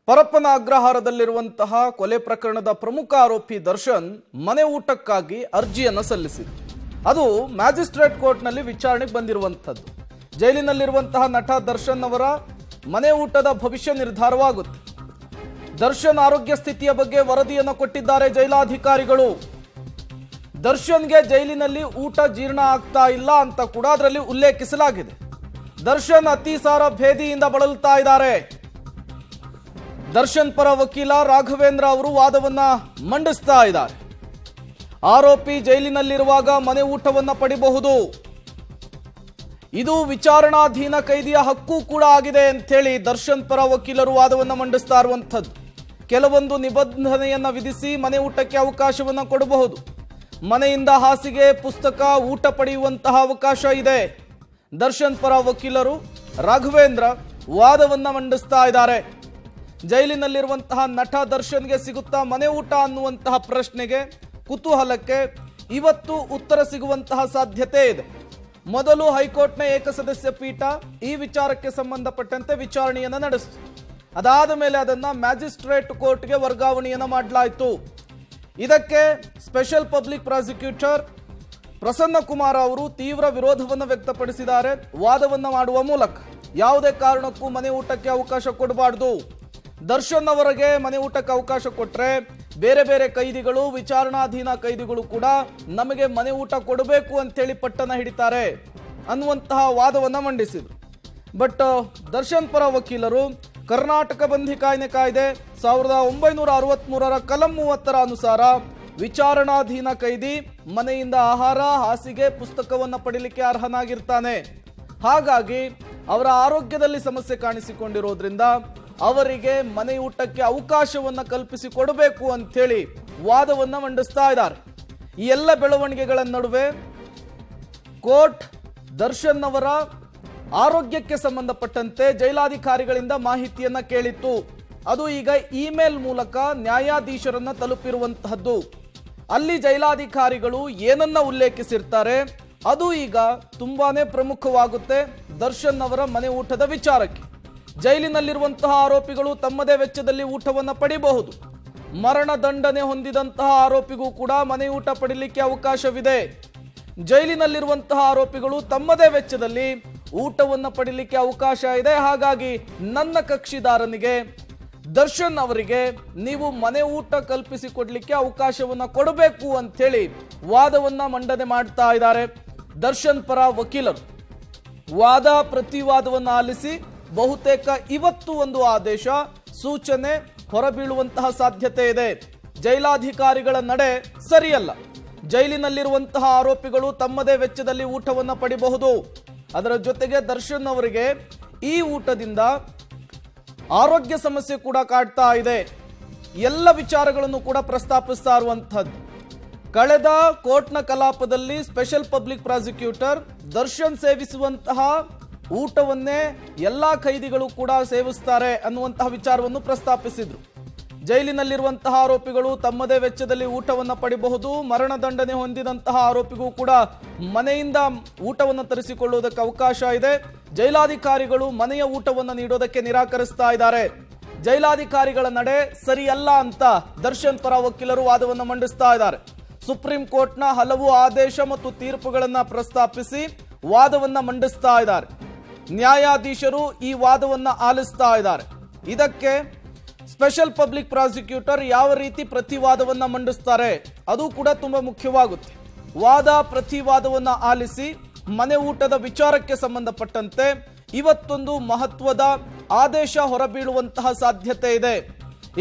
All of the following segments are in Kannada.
ಪರಪ್ಪನ ಅಗ್ರಹಾರದಲ್ಲಿರುವಂತಹ ಕೊಲೆ ಪ್ರಕರಣದ ಪ್ರಮುಖ ಆರೋಪಿ ದರ್ಶನ್ ಮನೆ ಊಟಕ್ಕಾಗಿ ಅರ್ಜಿಯನ್ನು ಸಲ್ಲಿಸಿದರು. ಅದು ಮ್ಯಾಜಿಸ್ಟ್ರೇಟ್ ಕೋರ್ಟ್ನಲ್ಲಿ ವಿಚಾರಣೆಗೆ ಬಂದಿರುವಂಥದ್ದು. ಜೈಲಿನಲ್ಲಿರುವಂತಹ ನಟ ದರ್ಶನ್ ಅವರ ಮನೆ ಊಟದ ಭವಿಷ್ಯ ನಿರ್ಧಾರವಾಗುತ್ತೆ. ದರ್ಶನ್ ಆರೋಗ್ಯ ಸ್ಥಿತಿಯ ಬಗ್ಗೆ ವರದಿಯನ್ನು ಕೊಟ್ಟಿದ್ದಾರೆ ಜೈಲಾಧಿಕಾರಿಗಳು. ದರ್ಶನ್ಗೆ ಜೈಲಿನಲ್ಲಿ ಊಟ ಜೀರ್ಣ ಆಗ್ತಾ ಇಲ್ಲ ಅಂತ ಕೂಡ ಅದರಲ್ಲಿ ಉಲ್ಲೇಖಿಸಲಾಗಿದೆ. ದರ್ಶನ್ ಅತಿಸಾರ ಭೇದಿಯಿಂದ ಬಳಲ್ತಾ ಇದ್ದಾರೆ. ದರ್ಶನ್ ಪರ ವಕೀಲ ರಾಘವೇಂದ್ರ ಅವರು ವಾದವನ್ನ ಮಂಡಿಸ್ತಾ ಇದ್ದಾರೆ. ಆರೋಪಿ ಜೈಲಿನಲ್ಲಿರುವಾಗ ಮನೆ ಊಟವನ್ನ ಪಡಿಬಹುದು, ಇದು ವಿಚಾರಣಾಧೀನ ಕೈದಿಯ ಹಕ್ಕು ಕೂಡ ಆಗಿದೆ ಅಂತೇಳಿ ದರ್ಶನ್ ಪರ ವಕೀಲರು ವಾದವನ್ನ ಮಂಡಿಸ್ತಾ ಇರುವಂಥದ್ದು. ಕೆಲವೊಂದು ನಿಬಂಧನೆಯನ್ನ ವಿಧಿಸಿ ಮನೆ ಊಟಕ್ಕೆ ಅವಕಾಶವನ್ನ ಕೊಡಬಹುದು. ಮನೆಯಿಂದ ಹಾಸಿಗೆ, ಪುಸ್ತಕ, ಊಟ ಪಡೆಯುವಂತಹ ಅವಕಾಶ ಇದೆ. ದರ್ಶನ್ ಪರ ವಕೀಲರು ರಾಘವೇಂದ್ರ ವಾದವನ್ನ ಮಂಡಿಸ್ತಾ ಇದ್ದಾರೆ. ಜೈಲಿನಲ್ಲಿರುವಂತಹ ನಟ ದರ್ಶನ್ಗೆ ಸಿಗುತ್ತಾ ಮನೆ ಊಟ ಅನ್ನುವಂತಹ ಪ್ರಶ್ನೆಗೆ, ಕುತೂಹಲಕ್ಕೆ ಇವತ್ತು ಉತ್ತರ ಸಿಗುವಂತಹ ಸಾಧ್ಯತೆ ಇದೆ. ಮೊದಲು ಹೈಕೋರ್ಟ್ನ ಏಕಸದಸ್ಯ ಪೀಠ ಈ ವಿಚಾರಕ್ಕೆ ಸಂಬಂಧಪಟ್ಟಂತೆ ವಿಚಾರಣೆಯನ್ನು ನಡೆಸಿತು. ಅದಾದ ಮೇಲೆ ಅದನ್ನ ಮ್ಯಾಜಿಸ್ಟ್ರೇಟ್ ಕೋರ್ಟ್ಗೆ ವರ್ಗಾವಣೆಯನ್ನು ಮಾಡಲಾಯಿತು. ಇದಕ್ಕೆ special public prosecutor Prasanna Kumar ಅವರು ತೀವ್ರ ವಿರೋಧವನ್ನು ವ್ಯಕ್ತಪಡಿಸಿದ್ದಾರೆ. ವಾದವನ್ನು ಮಾಡುವ ಮೂಲಕ ಯಾವುದೇ ಕಾರಣಕ್ಕೂ ಮನೆ ಊಟಕ್ಕೆ ಅವಕಾಶ ಕೊಡಬಾರ್ದು, ದರ್ಶನ್ ಅವರಿಗೆ ಮನೆ ಊಟಕ್ಕೆ ಅವಕಾಶ ಕೊಟ್ಟರೆ ಬೇರೆ ಬೇರೆ ಕೈದಿಗಳು, ವಿಚಾರಣಾಧೀನ ಕೈದಿಗಳು ಕೂಡ ನಮಗೆ ಮನೆ ಊಟ ಕೊಡಬೇಕು ಅಂತೇಳಿ ಪಟ್ಟನ ಹಿಡಿತಾರೆ ಅನ್ನುವಂತಹ ವಾದವನ್ನು ಮಂಡಿಸಿದರು. ಬಟ್ ದರ್ಶನ್ ಪರ ವಕೀಲರು ಕರ್ನಾಟಕ ಬಂಧಿ ಕಾಯ್ದೆ 1963ರ ಕಲಂ 30ರ ಅನುಸಾರ ವಿಚಾರಣಾಧೀನ ಕೈದಿ ಮನೆಯಿಂದ ಆಹಾರ, ಹಾಸಿಗೆ, ಪುಸ್ತಕವನ್ನು ಪಡೀಲಿಕ್ಕೆ ಅರ್ಹನಾಗಿರ್ತಾನೆ. ಹಾಗಾಗಿ ಅವರ ಆರೋಗ್ಯದಲ್ಲಿ ಸಮಸ್ಯೆ ಕಾಣಿಸಿಕೊಂಡಿರೋದ್ರಿಂದ ಅವರಿಗೆ ಮನೆ ಊಟಕ್ಕೆ ಅವಕಾಶವನ್ನು ಕಲ್ಪಿಸಿಕೊಡಬೇಕು ಅಂಥೇಳಿ ವಾದವನ್ನ ಮಂಡಿಸ್ತಾ ಇದ್ದಾರೆ. ಈ ಎಲ್ಲ ಬೆಳವಣಿಗೆಗಳ ನಡುವೆ ಕೋರ್ಟ್ ದರ್ಶನ್ ಅವರ ಆರೋಗ್ಯಕ್ಕೆ ಸಂಬಂಧಪಟ್ಟಂತೆ ಜೈಲಾಧಿಕಾರಿಗಳಿಂದ ಮಾಹಿತಿಯನ್ನ ಕೇಳಿತ್ತು. ಅದು ಈಗ ಇಮೇಲ್ ಮೂಲಕ ನ್ಯಾಯಾಧೀಶರನ್ನ ತಲುಪಿರುವಂತಹದ್ದು. ಅಲ್ಲಿ ಜೈಲಾಧಿಕಾರಿಗಳು ಏನನ್ನ ಉಲ್ಲೇಖಿಸಿರ್ತಾರೆ ಅದು ಈಗ ತುಂಬಾನೇ ಪ್ರಮುಖವಾಗುತ್ತೆ ದರ್ಶನ್ ಅವರ ಮನೆ ಊಟದ ವಿಚಾರಕ್ಕೆ. ಜೈಲಿನಲ್ಲಿರುವಂತಹ ಆರೋಪಿಗಳು ತಮ್ಮದೇ ವೆಚ್ಚದಲ್ಲಿ ಊಟವನ್ನು ಪಡಿಬಹುದು. ಮರಣ ದಂಡನೆ ಹೊಂದಿದಂತಹ ಆರೋಪಿಗೂ ಕೂಡ ಮನೆ ಊಟ ಪಡಿಲಿಕ್ಕೆ ಅವಕಾಶವಿದೆ. ಜೈಲಿನಲ್ಲಿರುವಂತಹ ಆರೋಪಿಗಳು ತಮ್ಮದೇ ವೆಚ್ಚದಲ್ಲಿ ಊಟವನ್ನು ಪಡಿಲಿಕ್ಕೆ ಅವಕಾಶ ಇದೆ. ಹಾಗಾಗಿ ನನ್ನ ಕಕ್ಷಿದಾರನಿಗೆ ದರ್ಶನ್ ಅವರಿಗೆ ನೀವು ಮನೆ ಊಟ ಕಲ್ಪಿಸಿಕೊಡ್ಲಿಕ್ಕೆ ಅವಕಾಶವನ್ನ ಕೊಡಬೇಕು ಅಂತೇಳಿ ವಾದವನ್ನ ಮಂಡನೆ ಮಾಡ್ತಾ ಇದ್ದಾರೆ ದರ್ಶನ್ ಪರ ವಕೀಲರು. ವಾದ ಪ್ರತಿವಾದವನ್ನು ಆಲಿಸಿ ಬಹುತೇಕ ಇವತ್ತು ಒಂದು ಆದೇಶ, ಸೂಚನೆ ಹೊರಬೀಳುವಂತಹ ಸಾಧ್ಯತೆ ಇದೆ. ಜೈಲಾಧಿಕಾರಿಗಳ ನಡೆ ಸರಿಯಲ್ಲ. ಜೈಲಿನಲ್ಲಿರುವಂತಹ ಆರೋಪಿಗಳು ತಮ್ಮದೇ ವೆಚ್ಚದಲ್ಲಿ ಊಟವನ್ನು ಪಡಿಬಹುದು. ಅದರ ಜೊತೆಗೆ ದರ್ಶನ್ ಅವರಿಗೆ ಈ ಊಟದಿಂದ ಆರೋಗ್ಯ ಸಮಸ್ಯೆ ಕೂಡ ಕಾಡ್ತಾ ಇದೆ. ಎಲ್ಲ ವಿಚಾರಗಳನ್ನು ಕೂಡ ಪ್ರಸ್ತಾಪಿಸ್ತಾ ಇರುವಂತಹದ್ದು. ಕಳೆದ ಕೋರ್ಟ್ನ ಕಲಾಪದಲ್ಲಿ ಸ್ಪೆಷಲ್ ಪಬ್ಲಿಕ್ ಪ್ರಾಸಿಕ್ಯೂಟರ್ ದರ್ಶನ್ ಸೇವಿಸುವಂತಹ ಊಟವನ್ನೇ ಎಲ್ಲಾ ಕೈದಿಗಳು ಕೂಡ ಸೇವಿಸ್ತಾರೆ ಅನ್ನುವಂತಹ ವಿಚಾರವನ್ನು ಪ್ರಸ್ತಾಪಿಸಿದ್ರು. ಜೈಲಿನಲ್ಲಿರುವಂತಹ ಆರೋಪಿಗಳು ತಮ್ಮದೇ ವೆಚ್ಚದಲ್ಲಿ ಊಟವನ್ನು ಪಡಿಬಹುದು. ಮರಣದಂಡನೆ ಹೊಂದಿದಂತಹ ಆರೋಪಿಗೂ ಕೂಡ ಮನೆಯಿಂದ ಊಟವನ್ನು ತರಿಸಿಕೊಳ್ಳುವುದಕ್ಕೆ ಅವಕಾಶ ಇದೆ. ಜೈಲಾಧಿಕಾರಿಗಳು ಮನೆಯ ಊಟವನ್ನು ನೀಡೋದಕ್ಕೆ ನಿರಾಕರಿಸ್ತಾ ಇದ್ದಾರೆ. ಜೈಲಾಧಿಕಾರಿಗಳ ನಡೆ ಸರಿಯಲ್ಲ ಅಂತ ದರ್ಶನ್ ಪರ ವಕೀಲರು ವಾದವನ್ನು ಮಂಡಿಸ್ತಾ ಇದ್ದಾರೆ. ಸುಪ್ರೀಂ ಕೋರ್ಟ್ನ ಹಲವು ಆದೇಶ ಮತ್ತು ತೀರ್ಪುಗಳನ್ನು ಪ್ರಸ್ತಾಪಿಸಿ ವಾದವನ್ನ ಮಂಡಿಸ್ತಾ ಇದ್ದಾರೆ. ನ್ಯಾಯಾಧೀಶರು ಈ ವಾದವನ್ನ ಆಲಿಸ್ತಾ ಇದ್ದಾರೆ. ಇದಕ್ಕೆ ಸ್ಪೆಷಲ್ ಪಬ್ಲಿಕ್ ಪ್ರಾಸಿಕ್ಯೂಟರ್ ಯಾವ ರೀತಿ ಪ್ರತಿವಾದವನ್ನ ಮಂಡಿಸ್ತಾರೆ ಅದು ಕೂಡ ತುಂಬಾ ಮುಖ್ಯವಾಗುತ್ತೆ. ವಾದ ಪ್ರತಿವಾದವನ್ನ ಆಲಿಸಿ ಮನೆ ಊಟದ ವಿಚಾರಕ್ಕೆ ಸಂಬಂಧಪಟ್ಟಂತೆ ಇವತ್ತೊಂದು ಮಹತ್ವದ ಆದೇಶ ಹೊರಬೀಳುವಂತಹ ಸಾಧ್ಯತೆ ಇದೆ.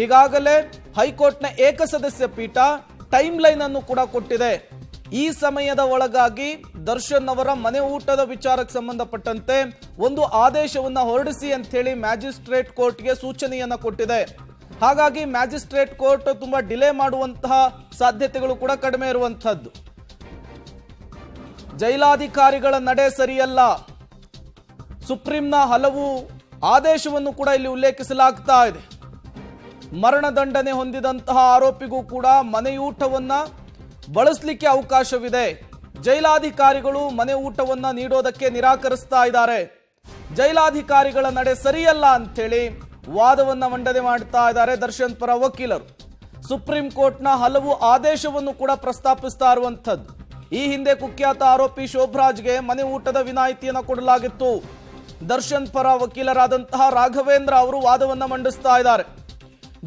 ಈಗಾಗಲೇ ಹೈಕೋರ್ಟ್ನ ಏಕಸದಸ್ಯ ಪೀಠ ಟೈಮ್ ಲೈನ್ ಅನ್ನು ಕೂಡ ಕೊಟ್ಟಿದೆ. ಈ ಸಮಯದ ಒಳಗಾಗಿ ದರ್ಶನ್ ಅವರ ಮನೆ ಊಟದ ವಿಚಾರಕ್ಕೆ ಸಂಬಂಧಪಟ್ಟಂತೆ ಒಂದು ಆದೇಶವನ್ನ ಹೊರಡಿಸಿ ಅಂತ ಹೇಳಿ ಮ್ಯಾಜಿಸ್ಟ್ರೇಟ್ ಕೋರ್ಟ್ಗೆ ಸೂಚನೆಯನ್ನ ಕೊಟ್ಟಿದೆ. ಹಾಗಾಗಿ ಮ್ಯಾಜಿಸ್ಟ್ರೇಟ್ ಕೋರ್ಟ್ ತುಂಬಾ ಡಿಲೇ ಮಾಡುವಂತಹ ಸಾಧ್ಯತೆಗಳು ಕೂಡ ಕಡಿಮೆ ಇರುವಂತಹದ್ದು. ಜೈಲಾಧಿಕಾರಿಗಳ ನಡೆ ಸರಿಯಲ್ಲ. ಸುಪ್ರೀಂನ ಹಲವು ಆದೇಶವನ್ನು ಕೂಡ ಇಲ್ಲಿ ಉಲ್ಲೇಖಿಸಲಾಗ್ತಾ ಇದೆ. ಮರಣದಂಡನೆ ಹೊಂದಿದಂತಹ ಆರೋಪಿಗೂ ಕೂಡ ಮನೆಯೂಟವನ್ನ ಬಳಸಲಿಕ್ಕೆ ಅವಕಾಶವಿದೆ. ಜೈಲಾಧಿಕಾರಿಗಳು ಮನೆ ಊಟವನ್ನ ನೀಡೋದಕ್ಕೆ ನಿರಾಕರಿಸ್ತಾ ಇದ್ದಾರೆ. ಜೈಲಾಧಿಕಾರಿಗಳ ನಡೆ ಸರಿಯಲ್ಲ ಅಂತೇಳಿ ವಾದವನ್ನ ಮಂಡನೆ ಮಾಡ್ತಾ ಇದ್ದಾರೆ ದರ್ಶನ್ ಪರ ವಕೀಲರು. ಸುಪ್ರೀಂ ಕೋರ್ಟ್ನ ಹಲವು ಆದೇಶವನ್ನು ಕೂಡ ಪ್ರಸ್ತಾಪಿಸ್ತಾ ಇರುವಂಥದ್ದು. ಈ ಹಿಂದೆ ಕುಖ್ಯಾತ ಆರೋಪಿ ಶೋಭರಾಜ್ಗೆ ಮನೆ ಊಟದ ವಿನಾಯಿತಿಯನ್ನು ಕೊಡಲಾಗಿತ್ತು. ದರ್ಶನ್ ಪರ ವಕೀಲರಾದಂತಹ ರಾಘವೇಂದ್ರ ಅವರು ವಾದವನ್ನ ಮಂಡಿಸ್ತಾ ಇದ್ದಾರೆ.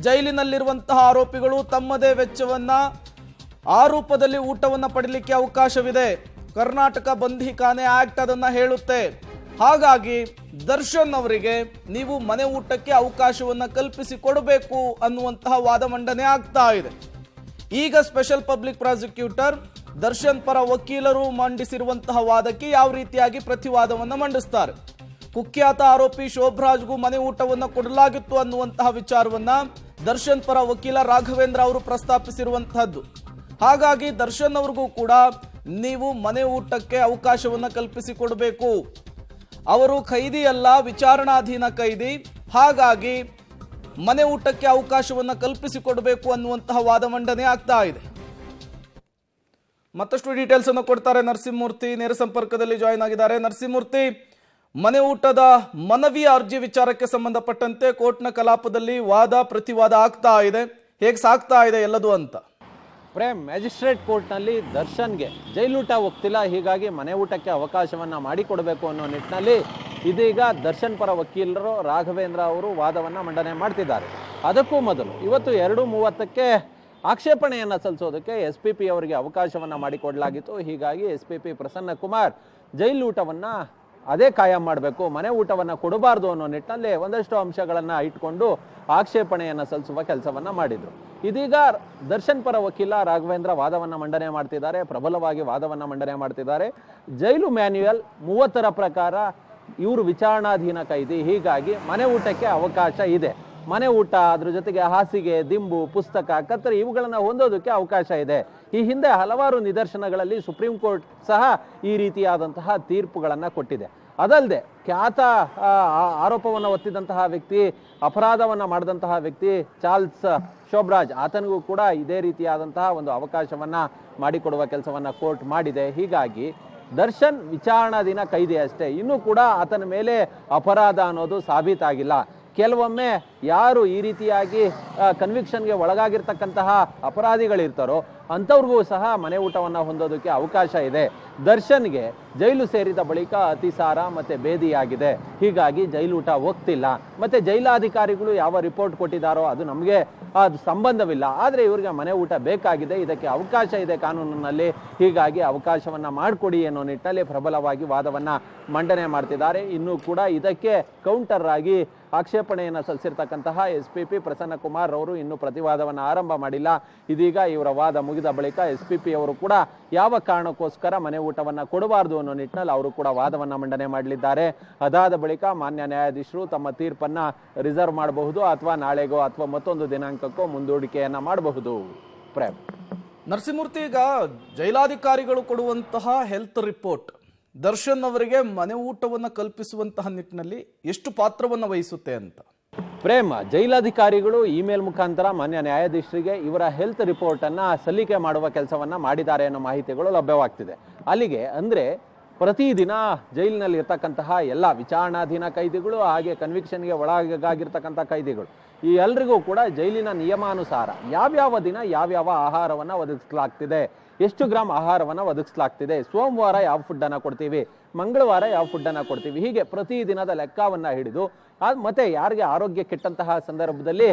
ಜೈಲಿನಲ್ಲಿರುವಂತಹ ಆರೋಪಿಗಳು ತಮ್ಮದೇ ವೆಚ್ಚವನ್ನ ಆ ರೂಪದಲ್ಲಿ ಊಟವನ್ನ ಪಡೀಲಿಕ್ಕೆ ಅವಕಾಶವಿದೆ. ಕರ್ನಾಟಕ ಬಂಧಿಖಾನೆ ಆಕ್ಟ್ ಅದನ್ನ ಹೇಳುತ್ತೆ. ಹಾಗಾಗಿ ದರ್ಶನ್ ಅವರಿಗೆ ನೀವು ಮನೆ ಊಟಕ್ಕೆ ಅವಕಾಶವನ್ನ ಕಲ್ಪಿಸಿ ಕೊಡಬೇಕು ಅನ್ನುವಂತಹ ವಾದ ಮಂಡನೆ ಆಗ್ತಾ ಇದೆ. ಈಗ ಸ್ಪೆಷಲ್ ಪಬ್ಲಿಕ್ ಪ್ರಾಸಿಕ್ಯೂಟರ್ ದರ್ಶನ್ ಪರ ವಕೀಲರು ಮಂಡಿಸಿರುವಂತಹ ವಾದಕ್ಕೆ ಯಾವ ರೀತಿಯಾಗಿ ಪ್ರತಿವಾದವನ್ನ ಮಂಡಿಸ್ತಾರೆ. ಕುಖ್ಯಾತ ಆರೋಪಿ ಶೋಭರಾಜ್ಗೂ ಮನೆ ಊಟವನ್ನ ಕೊಡಲಾಗಿತ್ತು ಅನ್ನುವಂತಹ ವಿಚಾರವನ್ನ ದರ್ಶನ್ ಪರ ವಕೀಲ ರಾಘವೇಂದ್ರ ಅವರು ಪ್ರಸ್ತಾಪಿಸಿರುವಂತಹದ್ದು. ಹಾಗಾಗಿ ದರ್ಶನ್ ಅವ್ರಿಗೂ ಕೂಡ ನೀವು ಮನೆ ಊಟಕ್ಕೆ ಅವಕಾಶವನ್ನ ಕಲ್ಪಿಸಿಕೊಡಬೇಕು. ಅವರು ಖೈದಿ ಅಲ್ಲ, ವಿಚಾರಣಾಧೀನ ಖೈದಿ. ಹಾಗಾಗಿ ಮನೆ ಊಟಕ್ಕೆ ಅವಕಾಶವನ್ನ ಕಲ್ಪಿಸಿಕೊಡಬೇಕು ಅನ್ನುವಂತಹ ವಾದ ಮಂಡನೆ ಆಗ್ತಾ ಇದೆ. ಮತ್ತಷ್ಟು ಡೀಟೇಲ್ಸ್ ಅನ್ನು ಕೊಡ್ತಾರೆ ನರಸಿಂಹಮೂರ್ತಿ, ನೇರ ಸಂಪರ್ಕದಲ್ಲಿ ಜಾಯಿನ್ ಆಗಿದ್ದಾರೆ. ನರಸಿಂಹಮೂರ್ತಿ, ಮನೆ ಊಟದ ಮನವಿಯ ಅರ್ಜಿ ವಿಚಾರಕ್ಕೆ ಸಂಬಂಧಪಟ್ಟಂತೆ ಕೋರ್ಟ್ನ ಕಲಾಪದಲ್ಲಿ ವಾದ ಪ್ರತಿವಾದ ಆಗ್ತಾ ಇದೆ. ಹೇಗೆ ಸಾಗ್ತಾ ಇದೆ ಎಲ್ಲದು ಅಂತ? ಪ್ರೇಮ್, ಮ್ಯಾಜಿಸ್ಟ್ರೇಟ್ ಕೋರ್ಟ್ನಲ್ಲಿ ದರ್ಶನ್ಗೆ ಜೈಲೂಟ ಹೋಗ್ತಿಲ್ಲ, ಹೀಗಾಗಿ ಮನೆ ಊಟಕ್ಕೆ ಅವಕಾಶವನ್ನು ಮಾಡಿಕೊಡಬೇಕು ಅನ್ನೋ ನಿಟ್ಟಿನಲ್ಲಿ ಇದೀಗ ದರ್ಶನ್ ಪರ ವಕೀಲರು ರಾಘವೇಂದ್ರ ಅವರು ವಾದವನ್ನು ಮಂಡನೆ ಮಾಡ್ತಿದ್ದಾರೆ. ಅದಕ್ಕೂ ಮೊದಲು ಇವತ್ತು 2:30ಕ್ಕೆ ಆಕ್ಷೇಪಣೆಯನ್ನು ಸಲ್ಲಿಸೋದಕ್ಕೆ SPP ಅವರಿಗೆ ಅವಕಾಶವನ್ನು ಮಾಡಿಕೊಡಲಾಗಿತ್ತು. ಹೀಗಾಗಿ SPP ಪ್ರಸನ್ನ ಕುಮಾರ್ ಜೈಲೂಟವನ್ನು ಅದೇ ಕಾಯಂ ಮಾಡಬೇಕು, ಮನೆ ಊಟವನ್ನು ಕೊಡಬಾರ್ದು ಅನ್ನೋ ನಿಟ್ಟಿನಲ್ಲಿ ಒಂದಷ್ಟು ಅಂಶಗಳನ್ನು ಇಟ್ಕೊಂಡು ಆಕ್ಷೇಪಣೆಯನ್ನು ಸಲ್ಲಿಸುವ ಕೆಲಸವನ್ನು ಮಾಡಿದರು. ಇದೀಗ ದರ್ಶನ್ ಪರ ವಕೀಲ ರಾಘವೇಂದ್ರ ವಾದವನ್ನು ಮಂಡನೆ ಮಾಡ್ತಿದ್ದಾರೆ, ಪ್ರಬಲವಾಗಿ ವಾದವನ್ನು ಮಂಡನೆ ಮಾಡ್ತಿದ್ದಾರೆ. ಜೈಲು ಮ್ಯಾನ್ಯುಯಲ್ 30ರ ಪ್ರಕಾರ ಇವರು ವಿಚಾರಣಾಧೀನ ಖೈದಿ, ಹೀಗಾಗಿ ಮನೆ ಊಟಕ್ಕೆ ಅವಕಾಶ ಇದೆ. ಮನೆ ಊಟ, ಅದ್ರ ಜೊತೆಗೆ ಹಾಸಿಗೆ, ದಿಂಬು, ಪುಸ್ತಕ, ಕತ್ತರಿ ಇವುಗಳನ್ನು ಹೊಂದೋದಕ್ಕೆ ಅವಕಾಶ ಇದೆ. ಈ ಹಿಂದೆ ಹಲವಾರು ನಿದರ್ಶನಗಳಲ್ಲಿ ಸುಪ್ರೀಂ ಕೋರ್ಟ್ ಸಹ ಈ ರೀತಿಯಾದಂತಹ ತೀರ್ಪುಗಳನ್ನು ಕೊಟ್ಟಿದೆ. ಅದಲ್ಲದೆ ಖ್ಯಾತ ಆರೋಪವನ್ನು ಹೊತ್ತಿದಂತಹ ವ್ಯಕ್ತಿ, ಅಪರಾಧವನ್ನು ಮಾಡಿದಂತಹ ವ್ಯಕ್ತಿ ಚಾರ್ಲ್ಸ್ ಶೋಭರಾಜ್, ಆತನಿಗೂ ಕೂಡ ಇದೇ ರೀತಿಯಾದಂತಹ ಒಂದು ಅವಕಾಶವನ್ನು ಮಾಡಿಕೊಡುವ ಕೆಲಸವನ್ನು ಕೋರ್ಟ್ ಮಾಡಿದೆ. ಹೀಗಾಗಿ ದರ್ಶನ್ ವಿಚಾರಣಾಧೀನ ಖೈದಿ ಅಷ್ಟೇ, ಇನ್ನೂ ಕೂಡ ಆತನ ಮೇಲೆ ಅಪರಾಧ ಅನ್ನೋದು ಸಾಬೀತಾಗಿಲ್ಲ. ಕೆಲವೊಮ್ಮೆ ಯಾರು ಈ ರೀತಿಯಾಗಿ ಕನ್ವಿಕ್ಷನ್ಗೆ ಒಳಗಾಗಿರ್ತಕ್ಕಂತಹ ಅಪರಾಧಿಗಳಿರ್ತಾರೋ ಅಂಥವ್ರಿಗೂ ಸಹ ಮನೆ ಊಟವನ್ನು ಹೊಂದೋದಕ್ಕೆ ಅವಕಾಶ ಇದೆ. ದರ್ಶನ್ಗೆ ಜೈಲು ಸೇರಿದ ಬಳಿಕ ಅತಿಸಾರ ಮತ್ತು ಬೇದಿಯಾಗಿದೆ, ಹೀಗಾಗಿ ಜೈಲೂಟ ಹೋಗ್ತಿಲ್ಲ. ಮತ್ತು ಜೈಲಾಧಿಕಾರಿಗಳು ಯಾವ ರಿಪೋರ್ಟ್ ಕೊಟ್ಟಿದ್ದಾರೋ ಅದು ನಮಗೆ ಅದು ಸಂಬಂಧವಿಲ್ಲ, ಆದರೆ ಇವರಿಗೆ ಮನೆ ಊಟ ಬೇಕಾಗಿದೆ, ಇದಕ್ಕೆ ಅವಕಾಶ ಇದೆ ಕಾನೂನಿನಲ್ಲಿ, ಹೀಗಾಗಿ ಅವಕಾಶವನ್ನು ಮಾಡಿಕೊಡಿ ಅನ್ನೋ ನಿಟ್ಟಿನಲ್ಲಿ ಪ್ರಬಲವಾಗಿ ವಾದವನ್ನು ಮಂಡನೆ ಮಾಡ್ತಿದ್ದಾರೆ. ಇನ್ನೂ ಕೂಡ ಇದಕ್ಕೆ ಕೌಂಟರ್ ಆಗಿ ಆಕ್ಷೇಪಣೆಯನ್ನು ಸಲ್ಲಿಸಿರ್ತಕ್ಕಂತಹ SPP ಪ್ರಸನ್ನ ಕುಮಾರ್ ಅವರು ಇನ್ನೂ ಪ್ರತಿವಾದವನ್ನು ಆರಂಭ ಮಾಡಿಲ್ಲ. ಇದೀಗ ಇವರ ವಾದ ಮುಗಿದ ಬಳಿಕ SPP ಅವರು ಕೂಡ ಯಾವ ಕಾರಣಕ್ಕೋಸ್ಕರ ಮನೆ ಊಟವನ್ನು ಕೊಡಬಾರ್ದು ಅನ್ನೋ ನಿಟ್ಟಿನಲ್ಲಿ ಅವರು ಕೂಡ ವಾದವನ್ನು ಮಂಡನೆ ಮಾಡಲಿದ್ದಾರೆ. ಅದಾದ ಬಳಿಕ ಮಾನ್ಯ ನ್ಯಾಯಾಧೀಶರು ತಮ್ಮ ತೀರ್ಪನ್ನು ರಿಸರ್ವ್ ಮಾಡಬಹುದು, ಅಥವಾ ನಾಳೆಗೋ ಅಥವಾ ಮತ್ತೊಂದು ದಿನಾಂಕಕ್ಕೋ ಮುಂದೂಡಿಕೆಯನ್ನ ಮಾಡಬಹುದು. ಪ್ರೇಮ್, ನರಸಿಂಹಮೂರ್ತಿ, ಈಗ ಜೈಲಾಧಿಕಾರಿಗಳು ಕೊಡುವಂತಹ ಹೆಲ್ತ್ ರಿಪೋರ್ಟ್ ದರ್ಶನ್ ಅವರಿಗೆ ಮನೆ ಊಟವನ್ನು ಕಲ್ಪಿಸುವಂತಹ ನಿಟ್ಟಿನಲ್ಲಿ ಎಷ್ಟು ಪಾತ್ರವನ್ನು ವಹಿಸುತ್ತೆ ಅಂತ? ಪ್ರೇಮ್, ಜೈಲಾಧಿಕಾರಿಗಳು ಇಮೇಲ್ ಮುಖಾಂತರ ಮಾನ್ಯ ನ್ಯಾಯಾಧೀಶರಿಗೆ ಇವರ ಹೆಲ್ತ್ ರಿಪೋರ್ಟ್ ಅನ್ನ ಸಲ್ಲಿಕೆ ಮಾಡುವ ಕೆಲಸವನ್ನ ಮಾಡಿದ್ದಾರೆ ಅನ್ನೋ ಮಾಹಿತಿಗಳು ಲಭ್ಯವಾಗ್ತಿದೆ. ಅಲ್ಲಿಗೆ ಅಂದ್ರೆ ಪ್ರತಿದಿನ ಜೈಲಿನಲ್ಲಿ ಇರ್ತಕ್ಕಂತಹ ಎಲ್ಲ ವಿಚಾರಣಾಧೀನ ಖೈದಿಗಳು, ಹಾಗೆ ಕನ್ವಿಕ್ಷನ್ಗೆ ಒಳಗಾಗಿರ್ತಕ್ಕಂಥ ಖೈದಿಗಳು, ಈ ಎಲ್ರಿಗೂ ಕೂಡ ಜೈಲಿನ ನಿಯಮಾನುಸಾರ ಯಾವ್ಯಾವ ದಿನ ಯಾವ್ಯಾವ ಆಹಾರವನ್ನು ಒದಗಿಸಲಾಗ್ತಿದೆ, ಎಷ್ಟು ಗ್ರಾಮ್ ಆಹಾರವನ್ನು ಒದಗಿಸಲಾಗ್ತಿದೆ, ಸೋಮವಾರ ಯಾವ ಫುಡ್ಡನ್ನು ಕೊಡ್ತೀವಿ, ಮಂಗಳವಾರ ಯಾವ ಫುಡ್ಡನ್ನು ಕೊಡ್ತೀವಿ, ಹೀಗೆ ಪ್ರತಿದಿನದ ಲೆಕ್ಕವನ್ನು ಹಿಡಿದು ಮತ್ತೆ ಯಾರಿಗೆ ಆರೋಗ್ಯ ಕೆಟ್ಟಂತಹ ಸಂದರ್ಭದಲ್ಲಿ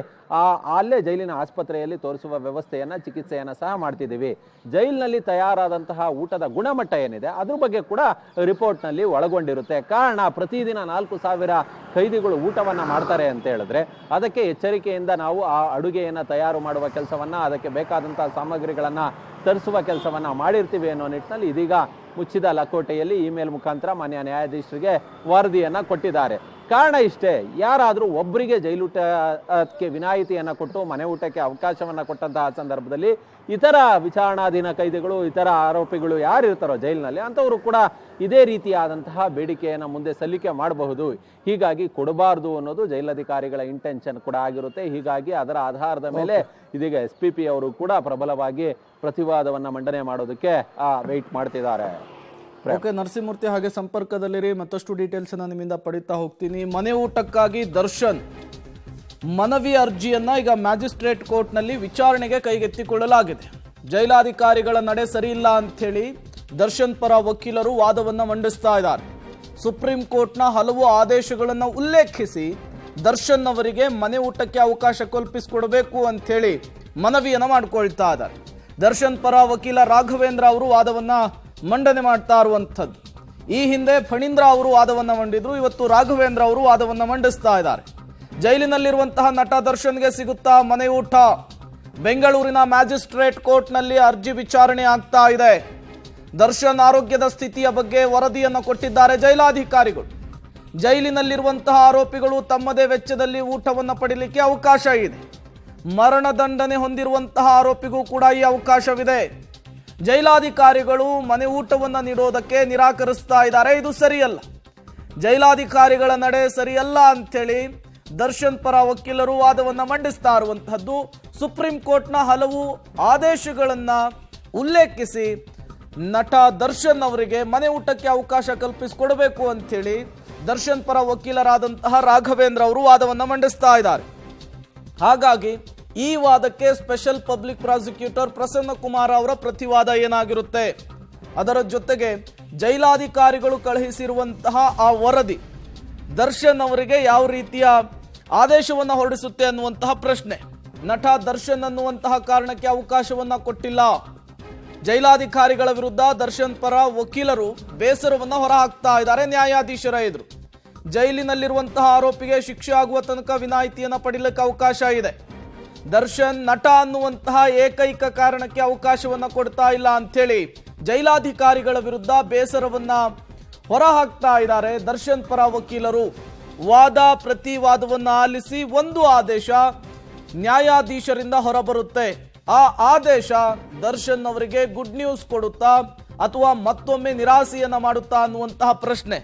ಅಲ್ಲೇ ಜೈಲಿನ ಆಸ್ಪತ್ರೆಯಲ್ಲಿ ತೋರಿಸುವ ವ್ಯವಸ್ಥೆಯನ್ನ, ಚಿಕಿತ್ಸೆಯನ್ನು ಸಹ ಮಾಡ್ತಿದ್ದೀವಿ. ಜೈಲಿನಲ್ಲಿ ತಯಾರಾದಂತಹ ಊಟದ ಗುಣಮಟ್ಟ ಏನಿದೆ ಅದ್ರ ಬಗ್ಗೆ ಕೂಡ ರಿಪೋರ್ಟ್ನಲ್ಲಿ ಒಳಗೊಂಡಿರುತ್ತೆ. ಕಾರಣ ಪ್ರತಿದಿನ 4,000 ಖೈದಿಗಳು ಊಟವನ್ನು ಮಾಡ್ತಾರೆ ಅಂತ ಹೇಳಿದ್ರೆ ಅದಕ್ಕೆ ಎಚ್ಚರಿಕೆಯಿಂದ ನಾವು ಆ ಅಡುಗೆಯನ್ನು ತಯಾರು ಮಾಡುವ ಕೆಲಸವನ್ನ, ಅದಕ್ಕೆ ಬೇಕಾದಂತಹ ಸಾಮಗ್ರಿಗಳನ್ನು ತರಿಸುವ ಕೆಲಸವನ್ನ ಮಾಡಿರ್ತೀವಿ ಅನ್ನೋ ನಿಟ್ಟಿನಲ್ಲಿ ಇದೀಗ ಮುಚ್ಚಿದ ಲಕೋಟೆಯಲ್ಲಿ ಇಮೇಲ್ ಮುಖಾಂತರ ಮಾನ್ಯ ನ್ಯಾಯಾಧೀಶರಿಗೆ ವರದಿಯನ್ನ ಕೊಟ್ಟಿದ್ದಾರೆ. ಕಾರಣ ಇಷ್ಟೇ, ಯಾರಾದರೂ ಒಬ್ಬರಿಗೆ ಜೈಲೂಟಕ್ಕೆ ವಿನಾಯಿತಿಯನ್ನು ಕೊಟ್ಟು ಮನೆ ಊಟಕ್ಕೆ ಅವಕಾಶವನ್ನು ಕೊಟ್ಟಂತಹ ಸಂದರ್ಭದಲ್ಲಿ ಇತರ ವಿಚಾರಣಾಧೀನ ಖೈದಿಗಳು, ಇತರ ಆರೋಪಿಗಳು ಯಾರಿರ್ತಾರೋ ಜೈಲಿನಲ್ಲಿ ಅಂಥವರು ಕೂಡ ಇದೇ ರೀತಿಯಾದಂತಹ ಬೇಡಿಕೆಯನ್ನು ಮುಂದೆ ಸಲ್ಲಿಕೆ ಮಾಡಬಹುದು. ಹೀಗಾಗಿ ಕೊಡಬಾರ್ದು ಅನ್ನೋದು ಜೈಲಾಧಿಕಾರಿಗಳ ಇಂಟೆನ್ಷನ್ ಕೂಡ ಆಗಿರುತ್ತೆ. ಹೀಗಾಗಿ ಅದರ ಆಧಾರದ ಮೇಲೆ ಇದೀಗ SPP ಅವರು ಕೂಡ ಪ್ರಬಲವಾಗಿ ಪ್ರತಿವಾದವನ್ನು ಮಂಡನೆ ಮಾಡೋದಕ್ಕೆ ವೆಯ್ಟ್ ಮಾಡ್ತಿದ್ದಾರೆ. ಓಕೆ ನರಸಿಂಹಮೂರ್ತಿ, ಹಾಗೆ ಸಂಪರ್ಕದಲ್ಲಿರಿ, ಮತ್ತಷ್ಟು ಡೀಟೇಲ್ಸ್ ನಿಮ್ಮಿಂದ ಪಡಿತಾ ಹೋಗ್ತೀನಿ. ಮನೆ ಊಟಕ್ಕಾಗಿ ದರ್ಶನ್ ಮನವಿ ಅರ್ಜಿಯನ್ನ ಈಗ ಮ್ಯಾಜಿಸ್ಟ್ರೇಟ್ ಕೋರ್ಟ್ನಲ್ಲಿ ವಿಚಾರಣೆಗೆ ಕೈಗೆತ್ತಿಕೊಳ್ಳಲಾಗಿದೆ. ಜೈಲಾಧಿಕಾರಿಗಳ ನಡೆ ಸರಿಯಿಲ್ಲ ಅಂಥೇಳಿ ದರ್ಶನ್ ಪರ ವಕೀಲರು ವಾದವನ್ನ ಮಂಡಿಸ್ತಾ ಇದ್ದಾರೆ. ಸುಪ್ರೀಂ ಕೋರ್ಟ್ನ ಹಲವು ಆದೇಶಗಳನ್ನು ಉಲ್ಲೇಖಿಸಿ ದರ್ಶನ್ ಅವರಿಗೆ ಮನೆ ಊಟಕ್ಕೆ ಅವಕಾಶ ಕಲ್ಪಿಸಿಕೊಡಬೇಕು ಅಂಥೇಳಿ ಮನವಿಯನ್ನ ಮಾಡಿಕೊಳ್ತಾ ಇದ್ದಾರೆ. ದರ್ಶನ್ ಪರ ವಕೀಲ ರಾಘವೇಂದ್ರ ಅವರು ವಾದವನ್ನ ಮಂಡನೆ ಮಾಡ್ತಾ ಇರುವಂಥದ್ದು. ಈ ಹಿಂದೆ ಫಣೀಂದ್ರ ಅವರು ವಾದವನ್ನ ಮಂಡಿದ್ರು, ಇವತ್ತು ರಾಘವೇಂದ್ರ ಅವರು ವಾದವನ್ನ ಮಂಡಿಸ್ತಾ ಇದ್ದಾರೆ. ಜೈಲಿನಲ್ಲಿರುವಂತಹ ನಟ ದರ್ಶನ್ಗೆ ಸಿಗುತ್ತಾ ಮನೆ ಊಟ? ಬೆಂಗಳೂರಿನ ಮ್ಯಾಜಿಸ್ಟ್ರೇಟ್ ಕೋರ್ಟ್ನಲ್ಲಿ ಅರ್ಜಿ ವಿಚಾರಣೆ ಆಗ್ತಾ ಇದೆ. ದರ್ಶನ್ ಆರೋಗ್ಯದ ಸ್ಥಿತಿಯ ಬಗ್ಗೆ ವರದಿಯನ್ನು ಕೊಟ್ಟಿದ್ದಾರೆ ಜೈಲಾಧಿಕಾರಿಗಳು. ಜೈಲಿನಲ್ಲಿರುವಂತಹ ಆರೋಪಿಗಳು ತಮ್ಮದೇ ವೆಚ್ಚದಲ್ಲಿ ಊಟವನ್ನು ಪಡೆಯಲಿಕ್ಕೆ ಅವಕಾಶ ಇದೆ. ಮರಣದಂಡನೆ ಹೊಂದಿರುವಂತಹ ಆರೋಪಿಗೂ ಕೂಡ ಈ ಅವಕಾಶವಿದೆ. ಜೈಲಾಧಿಕಾರಿಗಳು ಮನೆ ಊಟವನ್ನು ನೀಡೋದಕ್ಕೆ ನಿರಾಕರಿಸ್ತಾ ಇದ್ದಾರೆ. ಇದು ಸರಿಯಲ್ಲ, ಜೈಲಾಧಿಕಾರಿಗಳ ನಡೆ ಸರಿಯಲ್ಲ ಅಂಥೇಳಿ ದರ್ಶನ್ ಪರ ವಕೀಲರು ವಾದವನ್ನು ಮಂಡಿಸ್ತಾ ಇರುವಂತಹದ್ದು. ಸುಪ್ರೀಂ ಕೋರ್ಟ್ನ ಹಲವು ಆದೇಶಗಳನ್ನ ಉಲ್ಲೇಖಿಸಿ ನಟ ದರ್ಶನ್ ಅವರಿಗೆ ಮನೆ ಊಟಕ್ಕೆ ಅವಕಾಶ ಕಲ್ಪಿಸಿಕೊಡಬೇಕು ಅಂಥೇಳಿ ದರ್ಶನ್ ಪರ ವಕೀಲರಾದಂತಹ ರಾಘವೇಂದ್ರ ಅವರು ವಾದವನ್ನು ಮಂಡಿಸ್ತಾ ಇದ್ದಾರೆ. ಹಾಗಾಗಿ ಈ ವಾದಕ್ಕೆ special public prosecutor Prasanna Kumar ಅವರ ಪ್ರತಿವಾದ ಏನಾಗಿರುತ್ತೆ, ಅದರ ಜೊತೆಗೆ ಜೈಲಾಧಿಕಾರಿಗಳು ಕಳುಹಿಸಿರುವಂತಹ ಆ ವರದಿ ದರ್ಶನ್ ಅವರಿಗೆ ಯಾವ ರೀತಿಯ ಆದೇಶವನ್ನು ಹೊರಡಿಸುತ್ತೆ ಅನ್ನುವಂತಹ ಪ್ರಶ್ನೆ. ನಟ ದರ್ಶನ್ ಅನ್ನುವಂತಹ ಕಾರಣಕ್ಕೆ ಅವಕಾಶವನ್ನ ಕೊಟ್ಟಿಲ್ಲ. ಜೈಲಾಧಿಕಾರಿಗಳ ವಿರುದ್ಧ ದರ್ಶನ್ ಪರ ವಕೀಲರು ಬೇಸರವನ್ನ ಹೊರಹಾಕ್ತಾ ಇದ್ದಾರೆ ನ್ಯಾಯಾಧೀಶರ ಎದುರು. ಜೈಲಿನಲ್ಲಿರುವಂತಹ ಆರೋಪಿಗೆ ಶಿಕ್ಷೆ ಆಗುವ ತನಕ ವಿನಾಯಿತಿಯನ್ನು ಪಡೆಯಲಿಕ್ಕೆ ಅವಕಾಶ ಇದೆ. ದರ್ಶನ್ ನಟ ಅನ್ನುವಂತಹ ಏಕೈಕ ಕಾರಣಕ್ಕೆ ಅವಕಾಶವನ್ನ ಕೊಡ್ತಾ ಇಲ್ಲ ಅಂಥೇಳಿ ಜೈಲಾಧಿಕಾರಿಗಳ ವಿರುದ್ಧ ಬೇಸರವನ್ನ ಹೊರಹಾಕ್ತಾ ಇದ್ದಾರೆ ದರ್ಶನ್ ಪರ ವಕೀಲರು. ವಾದ ಪ್ರತಿವಾದವನ್ನು ಆಲಿಸಿ ಒಂದು ಆದೇಶ ನ್ಯಾಯಾಧೀಶರಿಂದ ಹೊರಬರುತ್ತೆ. ಆ ಆದೇಶ ದರ್ಶನ್ ಅವರಿಗೆ ಗುಡ್ ನ್ಯೂಸ್ ಕೊಡುತ್ತಾ ಅಥವಾ ಮತ್ತೊಮ್ಮೆ ನಿರಾಸೆಯನ್ನ ಮಾಡುತ್ತಾ ಅನ್ನುವಂತಹ ಪ್ರಶ್ನೆ.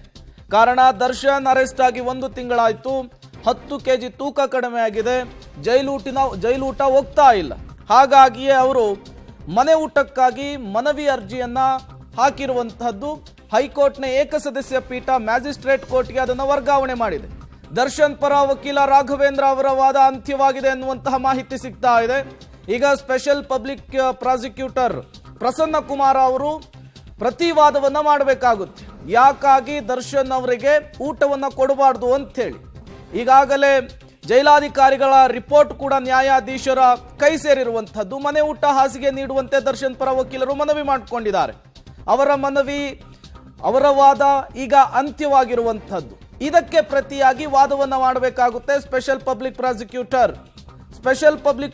ಕಾರಣ ದರ್ಶನ್ ಅರೆಸ್ಟ್ ಆಗಿ 1 ತಿಂಗಳಾಯ್ತು, 10 kg ತೂಕ ಕಡಿಮೆ ಆಗಿದೆ, ಜೈಲೂಟ ಹೋಗ್ತಾ ಇಲ್ಲ. ಹಾಗಾಗಿಯೇ ಅವರು ಮನೆ ಊಟಕ್ಕಾಗಿ ಮನವಿ ಅರ್ಜಿಯನ್ನ ಹಾಕಿರುವಂತಹದ್ದು. ಹೈಕೋರ್ಟ್ನ ಏಕಸದಸ್ಯ ಪೀಠ ಮ್ಯಾಜಿಸ್ಟ್ರೇಟ್ ಕೋರ್ಟ್ಗೆ ಅದನ್ನು ವರ್ಗಾವಣೆ ಮಾಡಿದೆ. ದರ್ಶನ್ ಪರ ವಕೀಲ ರಾಘವೇಂದ್ರ ಅವರ ವಾದ ಅಂತ್ಯವಾಗಿದೆ ಅನ್ನುವಂತಹ ಮಾಹಿತಿ ಸಿಗ್ತಾ ಇದೆ. ಈಗ special public prosecutor Prasanna Kumar ಅವರು ಪ್ರತಿವಾದವನ್ನ ಮಾಡಬೇಕಾಗುತ್ತೆ. ಯಾಕಾಗಿ ದರ್ಶನ್ ಅವರಿಗೆ ಊಟವನ್ನ ಕೊಡಬಾರ್ದು ಅಂತೇಳಿ ಈಗಾಗಲೇ ಜೈಲಾಧಿಕಾರಿಗಳ ರಿಪೋರ್ಟ್ ಕೂಡ ನ್ಯಾಯಾಧೀಶರ ಕೈ ಸೇರಿರುವಂತಹದ್ದು. ಮನೆ ಊಟ ಹಾಸಿಗೆ ನೀಡುವಂತೆ ದರ್ಶನ್ ಪರ ವಕೀಲರು ಮನವಿ ಮಾಡಿಕೊಂಡಿದ್ದಾರೆ. ಅವರ ವಾದ ಈಗ ಅಂತ್ಯವಾಗಿರುವಂತಹದ್ದು. ಇದಕ್ಕೆ ಪ್ರತಿಯಾಗಿ ವಾದವನ್ನ ಮಾಡಬೇಕಾಗುತ್ತೆ special public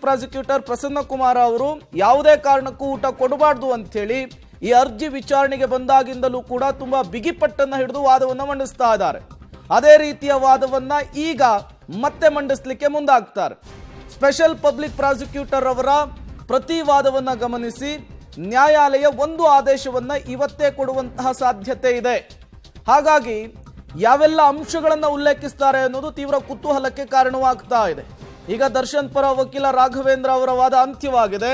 prosecutor Prasanna Kumar ಅವರು ಯಾವುದೇ ಕಾರಣಕ್ಕೂ ಊಟ ಕೊಡಬಾರ್ದು ಅಂತೇಳಿ ಈ ಅರ್ಜಿ ವಿಚಾರಣೆಗೆ ಬಂದಾಗಿಂದಲೂ ಕೂಡ ತುಂಬಾ ಬಿಗಿಪಟ್ಟನ್ನ ಹಿಡಿದು ವಾದವನ್ನ ಮಂಡಿಸ್ತಾ ಇದ್ದಾರೆ. ಅದೇ ರೀತಿಯ ವಾದವನ್ನ ಈಗ ಮತ್ತೆ ಮಂಡಿಸಲಿಕ್ಕೆ ಮುಂದಾಗ್ತಾರೆ. ಸ್ಪೆಷಲ್ ಪಬ್ಲಿಕ್ ಪ್ರಾಸಿಕ್ಯೂಟರ್ ಅವರ ಪ್ರತಿವಾದವನ್ನ ಗಮನಿಸಿ ನ್ಯಾಯಾಲಯ ಒಂದು ಆದೇಶವನ್ನ ಇವತ್ತೇ ಕೊಡುವಂತಹ ಸಾಧ್ಯತೆ ಇದೆ. ಹಾಗಾಗಿ ಯಾವೆಲ್ಲ ಅಂಶಗಳನ್ನ ಉಲ್ಲೇಖಿಸ್ತಾರೆ ಅನ್ನೋದು ತೀವ್ರ ಕುತೂಹಲಕ್ಕೆ ಕಾರಣವಾಗ್ತಾ ಇದೆ. ಈಗ ದರ್ಶನ್ ಪರ ವಕೀಲ ರಾಘವೇಂದ್ರ ಅವರ ವಾದ ಅಂತ್ಯವಾಗಿದೆ.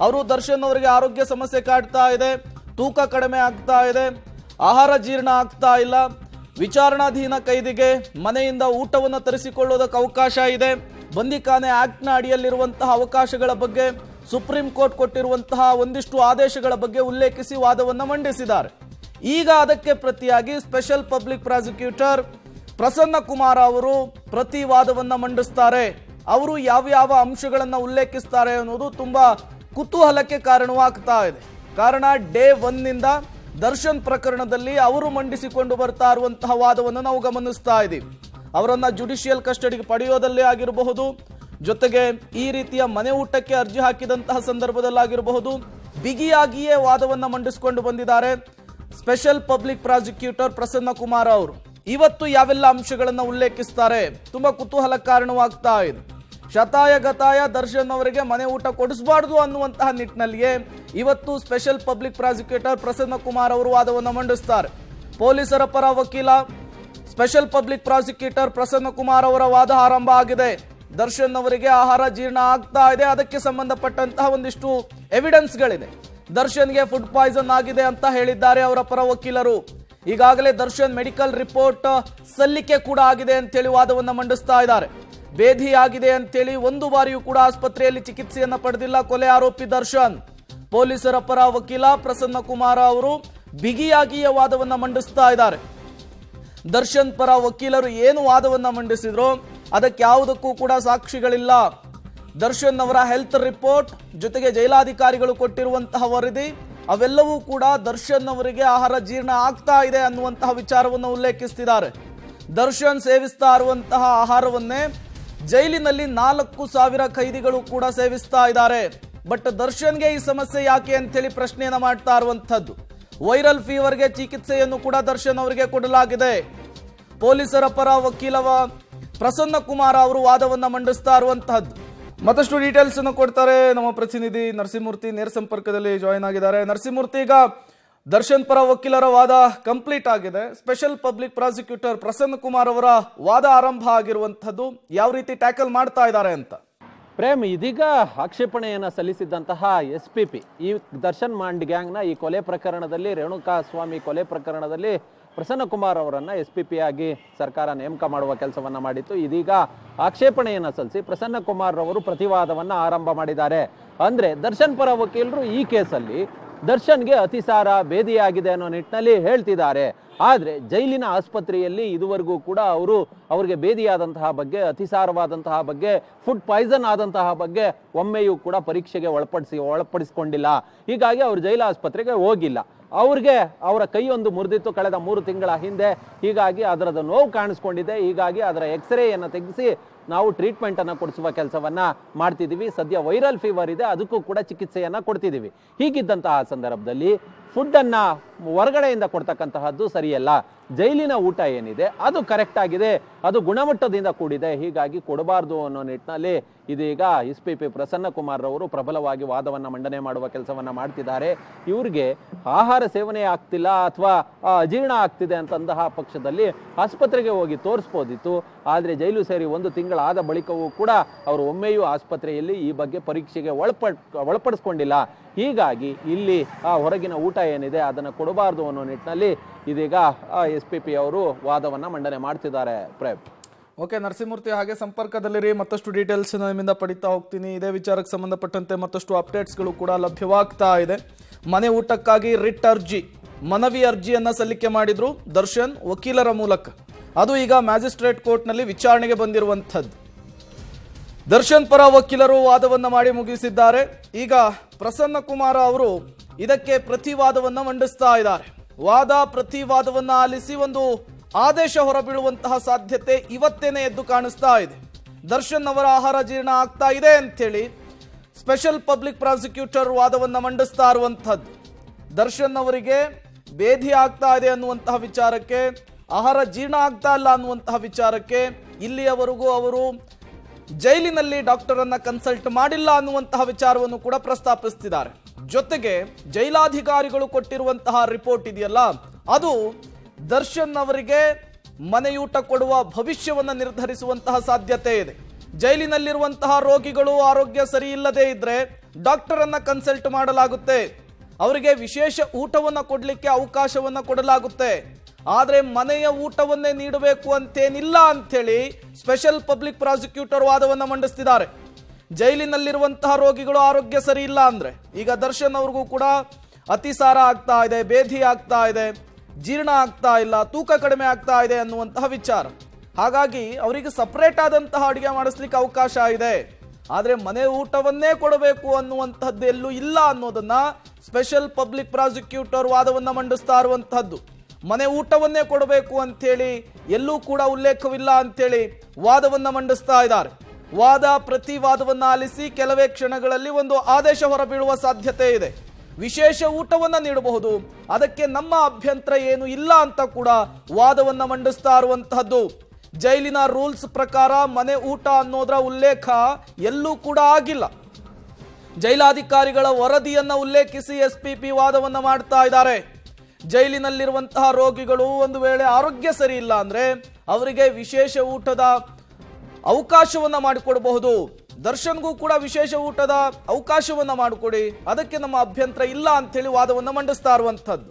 ಅವರು ದರ್ಶನ್ ಅವರಿಗೆ ಆರೋಗ್ಯ ಸಮಸ್ಯೆ ಕಾಡ್ತಾ ಇದೆ, ತೂಕ ಕಡಿಮೆ ಆಗ್ತಾ ಇದೆ, ಆಹಾರ ಜೀರ್ಣ ಆಗ್ತಾ ಇಲ್ಲ, ವಿಚಾರಣಾಧೀನ ಕೈದಿಗೆ ಮನೆಯಿಂದ ಊಟವನ್ನು ತರಿಸಿಕೊಳ್ಳೋದಕ್ಕೆ ಅವಕಾಶ ಇದೆ, ಬಂದಿಖಾನೆ ಆಕ್ಟ್ನ ಅಡಿಯಲ್ಲಿರುವಂತಹ ಅವಕಾಶಗಳ ಬಗ್ಗೆ ಸುಪ್ರೀಂ ಕೋರ್ಟ್ ಕೊಟ್ಟಿರುವಂತಹ ಒಂದಿಷ್ಟು ಆದೇಶಗಳ ಬಗ್ಗೆ ಉಲ್ಲೇಖಿಸಿ ವಾದವನ್ನು ಮಂಡಿಸಿದ್ದಾರೆ. ಈಗ ಅದಕ್ಕೆ ಪ್ರತಿಯಾಗಿ special public prosecutor Prasanna Kumar ಅವರು ಪ್ರತಿವಾದವನ್ನ ಮಂಡಿಸ್ತಾರೆ. ಅವರು ಯಾವ ಅಂಶಗಳನ್ನು ಉಲ್ಲೇಖಿಸ್ತಾರೆ ಅನ್ನೋದು ತುಂಬಾ ಕುತೂಹಲಕ್ಕೆ ಕಾರಣವಾಗ್ತಾ ಇದೆ. ಕಾರಣ ಡೇ 1 ನಿಂದ ದರ್ಶನ್ ಪ್ರಕರಣದಲ್ಲಿ ಅವರು ಮಂಡಿಸಿಕೊಂಡು ಬರ್ತಾ ಇರುವಂತಹ ವಾದವನ್ನು ನಾವು ಗಮನಿಸ್ತಾ ಇದ್ದೀವಿ. ಅವರನ್ನ ಜುಡಿಷಿಯಲ್ ಕಸ್ಟಡಿಗೆ ಪಡೆಯೋದಲ್ಲೇ ಆಗಿರಬಹುದು, ಜೊತೆಗೆ ಈ ರೀತಿಯ ಮನೆ ಊಟಕ್ಕೆ ಅರ್ಜಿ ಹಾಕಿದಂತಹ ಸಂದರ್ಭದಲ್ಲಾಗಿರಬಹುದು, ಬಿಗಿಯಾಗಿಯೇ ವಾದವನ್ನ ಮಂಡಿಸಿಕೊಂಡು ಬಂದಿದ್ದಾರೆ special public prosecutor Prasanna Kumar ಅವರು. ಇವತ್ತು ಯಾವೆಲ್ಲ ಅಂಶಗಳನ್ನು ಉಲ್ಲೇಖಿಸ್ತಾರೆ ತುಂಬಾ ಕುತೂಹಲ ಕಾರಣವಾಗ್ತಾ ಇದೆ. ಶತಾಯಗತಾಯ ದರ್ಶನ್ ಅವರಿಗೆ ಮನೆ ಊಟ ಕೊಡಿಸಬಾರ್ದು ಅನ್ನುವಂತಹ ನಿಟ್ಟಿನಲ್ಲಿಯೇ ಇವತ್ತು special public prosecutor Prasanna Kumar ಅವರು ವಾದವನ್ನು ಮಂಡಿಸ್ತಾರೆ. ಪೊಲೀಸರ ಪರ ವಕೀಲ special public prosecutor Prasanna Kumar ಅವರ ವಾದ ಆರಂಭ ಆಗಿದೆ. ದರ್ಶನ್ ಅವರಿಗೆ ಆಹಾರ ಜೀರ್ಣ ಆಗ್ತಾ ಇದೆ, ಅದಕ್ಕೆ ಸಂಬಂಧಪಟ್ಟಂತಹ ಒಂದಿಷ್ಟು ಎವಿಡೆನ್ಸ್ಗಳಿದೆ. ದರ್ಶನ್ಗೆ ಫುಡ್ ಪಾಯ್ಸನ್ ಆಗಿದೆ ಅಂತ ಹೇಳಿದ್ದಾರೆ ಅವರ ಪರ ವಕೀಲರು. ಈಗಾಗಲೇ ದರ್ಶನ್ ಮೆಡಿಕಲ್ ರಿಪೋರ್ಟ್ ಸಲ್ಲಿಕೆ ಕೂಡ ಆಗಿದೆ ಅಂತೇಳಿ ವಾದವನ್ನು ಮಂಡಿಸ್ತಾ ಇದ್ದಾರೆ. ಬೇಧಿಯಾಗಿದೆ ಅಂತೇಳಿ ಒಂದು ಬಾರಿಯೂ ಕೂಡ ಆಸ್ಪತ್ರೆಯಲ್ಲಿ ಚಿಕಿತ್ಸೆಯನ್ನ ಪಡೆದಿಲ್ಲ ಕೊಲೆ ಆರೋಪಿ ದರ್ಶನ್. ಪೊಲೀಸರ ಪರ ವಕೀಲ ಪ್ರಸನ್ನ ಕುಮಾರ ಅವರು ಬಿಗಿಯಾಗಿಯೇ ವಾದವನ್ನ ಮಂಡಿಸ್ತಾ ಇದ್ದಾರೆ. ದರ್ಶನ್ ಪರ ವಕೀಲರು ಏನು ವಾದವನ್ನ ಮಂಡಿಸಿದ್ರು ಅದಕ್ಕೆ ಯಾವುದಕ್ಕೂ ಕೂಡ ಸಾಕ್ಷಿಗಳಿಲ್ಲ. ದರ್ಶನ್ ಅವರ ಹೆಲ್ತ್ ರಿಪೋರ್ಟ್ ಜೊತೆಗೆ ಜೈಲಾಧಿಕಾರಿಗಳು ಕೊಟ್ಟಿರುವಂತಹ ವರದಿ ಅವೆಲ್ಲವೂ ಕೂಡ ದರ್ಶನ್ ಅವರಿಗೆ ಆಹಾರ ಜೀರ್ಣ ಆಗ್ತಾ ಇದೆ ಅನ್ನುವಂತಹ ವಿಚಾರವನ್ನು ಉಲ್ಲೇಖಿಸುತ್ತಿದ್ದಾರೆ. ದರ್ಶನ್ ಸೇವಿಸ್ತಾ ಇರುವಂತಹ ಆಹಾರವನ್ನೇ ಜೈಲಿನಲ್ಲಿ 4,000 ಖೈದಿಗಳು ಕೂಡ ಸೇವಿಸ್ತಾ ಇದ್ದಾರೆ. ಬಟ್ ದರ್ಶನ್ಗೆ ಈ ಸಮಸ್ಯೆ ಯಾಕೆ ಅಂತೇಳಿ ಪ್ರಶ್ನೆಯನ್ನ ಮಾಡ್ತಾ ಇರುವಂತದ್ದು. ವೈರಲ್ ಫೀವರ್ಗೆ ಚಿಕಿತ್ಸೆಯನ್ನು ಕೂಡ ದರ್ಶನ್ ಅವರಿಗೆ ಕೊಡಲಾಗಿದೆ. ಪೊಲೀಸರ ಪರ ವಕೀಲ ಪ್ರಸನ್ನ ಕುಮಾರ ಅವರು ವಾದವನ್ನ ಮಂಡಿಸ್ತಾ ಇರುವಂತಹದ್ದು. ಮತ್ತಷ್ಟು ಡೀಟೇಲ್ಸ್ ಅನ್ನು ಕೊಡ್ತಾರೆ ನಮ್ಮ ಪ್ರತಿನಿಧಿ ನರಸಿಂಹಮೂರ್ತಿ, ನೇರ ಸಂಪರ್ಕದಲ್ಲಿ ಜಾಯಿನ್ ಆಗಿದ್ದಾರೆ. ನರಸಿಂಹಮೂರ್ತಿ, ಈಗ ದರ್ಶನ್ ಪರ ವಕೀಲರ ವಾದ ಕಂಪ್ಲೀಟ್ ಆಗಿದೆ. Special public prosecutor Prasanna Kumar ಅವರ ವಾದ ಆರಂಭ ಆಗಿರುವಂತಹದ್ದು. ಯಾವ ರೀತಿ ಟ್ಯಾಕಲ್ ಮಾಡ್ತಾ ಇದ್ದಾರೆ ಅಂತ ಪ್ರೇಮ್, ಇದೀಗ ಆಕ್ಷೇಪಣೆಯನ್ನು ಸಲ್ಲಿಸಿದ್ದಂತಹ SPP ಈ ದರ್ಶನ್ ಮಾಂಡ್ ಗ್ಯಾಂಗ್ನ ಈ ಕೊಲೆ ಪ್ರಕರಣದಲ್ಲಿ, ರೇಣುಕಾ ಸ್ವಾಮಿ ಕೊಲೆ ಪ್ರಕರಣದಲ್ಲಿ ಪ್ರಸನ್ನ ಕುಮಾರ್ ಅವರನ್ನ SPP ಆಗಿ ಸರ್ಕಾರ ನೇಮಕ ಮಾಡುವ ಕೆಲಸವನ್ನ ಮಾಡಿತ್ತು. ಇದೀಗ ಆಕ್ಷೇಪಣೆಯನ್ನು ಸಲ್ಲಿಸಿ ಪ್ರಸನ್ನ ಕುಮಾರ್ ಅವರು ಪ್ರತಿವಾದವನ್ನ ಆರಂಭ ಮಾಡಿದ್ದಾರೆ. ಅಂದ್ರೆ ದರ್ಶನ್ ಪರ ವಕೀಲರು ಈ ಕೇಸಲ್ಲಿ ದರ್ಶನ್ಗೆ ಅತಿಸಾರ ಬೇದಿಯಾಗಿದೆ ಅನ್ನೋ ನಿಟ್ಟಿನಲ್ಲಿ ಹೇಳ್ತಿದ್ದಾರೆ. ಆದರೆ ಜೈಲಿನ ಆಸ್ಪತ್ರೆಯಲ್ಲಿ ಇದುವರೆಗೂ ಕೂಡ ಅವರಿಗೆ ಬೇದಿಯಾದಂತಹ ಬಗ್ಗೆ, ಅತಿಸಾರವಾದಂತಹ ಬಗ್ಗೆ, ಫುಡ್ ಪಾಯ್ಸನ್ ಆದಂತಹ ಬಗ್ಗೆ ಒಮ್ಮೆಯೂ ಕೂಡ ಪರೀಕ್ಷೆಗೆ ಒಳಪಡಿಸಿಕೊಂಡಿಲ್ಲ. ಹೀಗಾಗಿ ಅವರು ಜೈಲು ಆಸ್ಪತ್ರೆಗೆ ಹೋಗಿಲ್ಲ. ಅವರ ಕೈಯೊಂದು ಮುರಿದಿತ್ತು ಕಳೆದ 3 ತಿಂಗಳ ಹಿಂದೆ. ಹೀಗಾಗಿ ಅದರದ ನೋವು ಕಾಣಿಸ್ಕೊಂಡಿದೆ. ಹೀಗಾಗಿ ಅದರ ಎಕ್ಸ್ರೇಯನ್ನು ತೆಗೆಸಿ ನಾವು ಟ್ರೀಟ್ಮೆಂಟ್ ಅನ್ನು ಕೊಡಿಸುವ ಕೆಲಸವನ್ನ ಮಾಡ್ತಿದ್ದೀವಿ. ಸದ್ಯ ವೈರಲ್ ಫೀವರ್ ಇದೆ, ಅದಕ್ಕೂ ಕೂಡ ಚಿಕಿತ್ಸೆಯನ್ನ ಕೊಡ್ತಿದ್ದೀವಿ. ಹೀಗಿದ್ದಂತಹ ಸಂದರ್ಭದಲ್ಲಿ ಫುಡ್ ಅನ್ನ ಹೊರಗಡೆಯಿಂದ ಕೊಡ್ತಕ್ಕಂತಹದ್ದು ಸರಿಯಲ್ಲ. ಜೈಲಿನ ಊಟ ಏನಿದೆ ಅದು ಕರೆಕ್ಟ್ ಆಗಿದೆ, ಅದು ಗುಣಮಟ್ಟದಿಂದ ಕೂಡಿದೆ. ಹೀಗಾಗಿ ಕೊಡಬಾರ್ದು ಅನ್ನೋ ನಿಟ್ಟಿನಲ್ಲಿ ಇದೀಗ SPP ಪ್ರಸನ್ನ ಕುಮಾರ್ ಅವರು ಪ್ರಬಲವಾಗಿ ವಾದವನ್ನ ಮಂಡನೆ ಮಾಡುವ ಕೆಲಸವನ್ನ ಮಾಡ್ತಿದ್ದಾರೆ. ಇವ್ರಿಗೆ ಆಹಾರ ಸೇವನೆ ಆಗ್ತಿಲ್ಲ ಅಥವಾ ಅಜೀರ್ಣ ಆಗ್ತಿದೆ ಅಂತಂತಹ ಪಕ್ಷದಲ್ಲಿ ಆಸ್ಪತ್ರೆಗೆ ಹೋಗಿ ತೋರಿಸ್ಬೋದಿತ್ತು. ಆದ್ರೆ ಜೈಲು ಸೇರಿ 1 ತಿಂಗಳಾದ ಬಳಿಕವೂ ಕೂಡ ಅವರು ಒಮ್ಮೆಯೂ ಆಸ್ಪತ್ರೆಯಲ್ಲಿ ಈ ಬಗ್ಗೆ ಪರೀಕ್ಷೆಗೆ ಒಳಪಡಿಸ್ಕೊಂಡಿಲ್ಲ. ಹೀಗಾಗಿ ಇಲ್ಲಿ ಹೊರಗಿನ ಊಟ ಏನಿದೆ ಅದನ್ನು ಕೊಡಬಾರ್ದು ಅನ್ನೋ ನಿಟ್ಟಿನಲ್ಲಿ ಇದೀಗ SPP ಅವರು ವಾದವನ್ನ ಮಂಡನೆ ಮಾಡ್ತಿದ್ದಾರೆ. ಪ್ರೇಮ್, ಓಕೆ ನರಸಿಂಹಮೂರ್ತಿ, ಹಾಗೆ ಸಂಪರ್ಕದಲ್ಲಿರಿ. ಮತ್ತಷ್ಟು ಡೀಟೇಲ್ಸ್ ನಿಮ್ಮಿಂದ ಪಡಿತಾ ಹೋಗ್ತೀನಿ. ಇದೇ ವಿಚಾರಕ್ಕೆ ಸಂಬಂಧಪಟ್ಟಂತೆ ಮತ್ತಷ್ಟು ಅಪ್ಡೇಟ್ಸ್ಗಳು ಕೂಡ ಲಭ್ಯವಾಗ್ತಾ ಇದೆ. ಮನೆ ಊಟಕ್ಕಾಗಿ ರಿಟ್ ಅರ್ಜಿ, ಮನವಿ ಅರ್ಜಿಯನ್ನ ಸಲ್ಲಿಕೆ ಮಾಡಿದ್ರು ದರ್ಶನ್ ವಕೀಲರ ಮೂಲಕ. ಅದು ಈಗ ಮ್ಯಾಜಿಸ್ಟ್ರೇಟ್ ಕೋರ್ಟ್ನಲ್ಲಿ ವಿಚಾರಣೆಗೆ ಬಂದಿರುವಂಥದ್ದು. ದರ್ಶನ್ ಪರ ವಕೀಲರು ವಾದವನ್ನ ಮಾಡಿ ಮುಗಿಸಿದ್ದಾರೆ. ಈಗ ಪ್ರಸನ್ನ ಕುಮಾರ ಅವರು ಇದಕ್ಕೆ ಪ್ರತಿವಾದವನ್ನ ಮಂಡಿಸ್ತಾ ಇದ್ದಾರೆ. ವಾದ ಪ್ರತಿವಾದವನ್ನ ಆಲಿಸಿ ಒಂದು ಆದೇಶ ಹೊರಬೀಳುವಂತಹ ಸಾಧ್ಯತೆ ಇವತ್ತೇನೆ ಎದ್ದು ಕಾಣಿಸ್ತಾ ಇದೆ. ದರ್ಶನ್ ಅವರ ಆಹಾರ ಜೀರ್ಣ ಆಗ್ತಾ ಇದೆ ಅಂತೇಳಿ ಸ್ಪೆಷಲ್ ಪಬ್ಲಿಕ್ ಪ್ರಾಸಿಕ್ಯೂಟರ್ ವಾದವನ್ನ ಮಂಡಿಸ್ತಾ ಇರುವಂತಹದ್ದು. ದರ್ಶನ್ ಅವರಿಗೆ ಬೇಧಿ ಆಗ್ತಾ ಇದೆ ಅನ್ನುವಂತಹ ವಿಚಾರಕ್ಕೆ, ಆಹಾರ ಜೀರ್ಣ ಆಗ್ತಾ ಇಲ್ಲ ಅನ್ನುವಂತಹ ವಿಚಾರಕ್ಕೆ ಇಲ್ಲಿಯವರೆಗೂ ಅವರು ಜೈಲಿನಲ್ಲಿ ಡಾಕ್ಟರ್ ಅನ್ನ ಕನ್ಸಲ್ಟ್ ಮಾಡಿಲ್ಲ ಅನ್ನುವಂತಹ ವಿಚಾರವನ್ನು ಕೂಡ ಪ್ರಸ್ತಾಪಿಸುತ್ತಿದ್ದಾರೆ. ಜೊತೆಗೆ ಜೈಲಾಧಿಕಾರಿಗಳು ಕೊಟ್ಟಿರುವಂತಹ ರಿಪೋರ್ಟ್ ಇದೆಯಲ್ಲ, ಅದು ದರ್ಶನ್ ಅವರಿಗೆ ಮನೆಯೂಟ ಕೊಡುವ ಭವಿಷ್ಯವನ್ನ ನಿರ್ಧರಿಸುವಂತಹ ಸಾಧ್ಯತೆ ಇದೆ. ಜೈಲಿನಲ್ಲಿರುವಂತಹ ರೋಗಿಗಳು ಆರೋಗ್ಯ ಸರಿ ಇಲ್ಲದೆ ಇದ್ರೆ ಡಾಕ್ಟರ್ ಅನ್ನ ಕನ್ಸಲ್ಟ್ ಮಾಡಲಾಗುತ್ತೆ, ಅವರಿಗೆ ವಿಶೇಷ ಊಟವನ್ನ ಕೊಡ್ಲಿಕ್ಕೆ ಅವಕಾಶವನ್ನ ಕೊಡಲಾಗುತ್ತೆ. ಆದ್ರೆ ಮನೆಯ ಊಟವನ್ನೇ ನೀಡಬೇಕು ಅಂತೇನಿಲ್ಲ ಅಂತೇಳಿ ಸ್ಪೆಷಲ್ ಪಬ್ಲಿಕ್ ಪ್ರಾಸಿಕ್ಯೂಟರ್ ವಾದವನ್ನ ಮಂಡಿಸ್ತಿದ್ದಾರೆ. ಜೈಲಿನಲ್ಲಿರುವಂತಹ ರೋಗಿಗಳು ಆರೋಗ್ಯ ಸರಿ ಇಲ್ಲ ಅಂದ್ರೆ, ಈಗ ದರ್ಶನ್ ಅವ್ರಿಗೂ ಕೂಡ ಅತಿಸಾರ ಆಗ್ತಾ ಇದೆ, ಬೇಧಿ ಆಗ್ತಾ ಇದೆ, ಜೀರ್ಣ ಆಗ್ತಾ ಇಲ್ಲ, ತೂಕ ಕಡಿಮೆ ಆಗ್ತಾ ಇದೆ ಅನ್ನುವಂತಹ ವಿಚಾರ. ಹಾಗಾಗಿ ಅವರಿಗೆ ಸಪರೇಟ್ ಆದಂತಹ ಅಡುಗೆ ಮಾಡಿಸ್ಲಿಕ್ಕೆ ಅವಕಾಶ ಇದೆ. ಆದ್ರೆ ಮನೆ ಊಟವನ್ನೇ ಕೊಡಬೇಕು ಅನ್ನುವಂಥದ್ದು ಎಲ್ಲೂ ಇಲ್ಲ ಅನ್ನೋದನ್ನ ಸ್ಪೆಷಲ್ ಪಬ್ಲಿಕ್ ಪ್ರಾಸಿಕ್ಯೂಟರ್ ವಾದವನ್ನ ಮಂಡಿಸ್ತಾ ಇರುವಂತಹದ್ದು. ಮನೆ ಊಟವನ್ನೇ ಕೊಡಬೇಕು ಅಂತೇಳಿ ಎಲ್ಲೂ ಕೂಡ ಉಲ್ಲೇಖವಿಲ್ಲ ಅಂತೇಳಿ ವಾದವನ್ನ ಮಂಡಿಸ್ತಾ ಇದ್ದಾರೆ. ವಾದ ಪ್ರತಿವಾದವನ್ನ ಆಲಿಸಿ ಕೆಲವೇ ಕ್ಷಣಗಳಲ್ಲಿ ಒಂದು ಆದೇಶ ಹೊರಬೀಳುವ ಸಾಧ್ಯತೆ ಇದೆ. ವಿಶೇಷ ಊಟವನ್ನ ನೀಡಬಹುದು, ಅದಕ್ಕೆ ನಮ್ಮ ಅಭ್ಯಂತರ ಏನು ಇಲ್ಲ ಅಂತ ಕೂಡ ವಾದವನ್ನ ಮಂಡಿಸ್ತಾ ಇರುವಂತಹದ್ದು. ಜೈಲಿನ ರೂಲ್ಸ್ ಪ್ರಕಾರ ಮನೆ ಊಟ ಅನ್ನೋದರ ಉಲ್ಲೇಖ ಎಲ್ಲೂ ಕೂಡ ಆಗಿಲ್ಲ. ಜೈಲಾಧಿಕಾರಿಗಳ ವರದಿಯನ್ನ ಉಲ್ಲೇಖಿಸಿ SPP ವಾದವನ್ನ ಮಾಡ್ತಾ ಇದ್ದಾರೆ. ಜೈಲಿನಲ್ಲಿರುವಂತಹ ರೋಗಿಗಳು ಒಂದು ವೇಳೆ ಆರೋಗ್ಯ ಸರಿ ಇಲ್ಲ ಅಂದ್ರೆ ಅವರಿಗೆ ವಿಶೇಷ ಊಟದ ಅವಕಾಶವನ್ನ ಮಾಡಿಕೊಡಬಹುದು. ದರ್ಶನ್ಗೂ ಕೂಡ ವಿಶೇಷ ಊಟದ ಅವಕಾಶವನ್ನ ಮಾಡಿಕೊಡಿ, ಅದಕ್ಕೆ ನಮ್ಮ ಅಭ್ಯಂತರ ಇಲ್ಲ ಅಂತೇಳಿ ವಾದವನ್ನ ಮಂಡಿಸ್ತಾ ಇರುವಂತಹದ್ದು.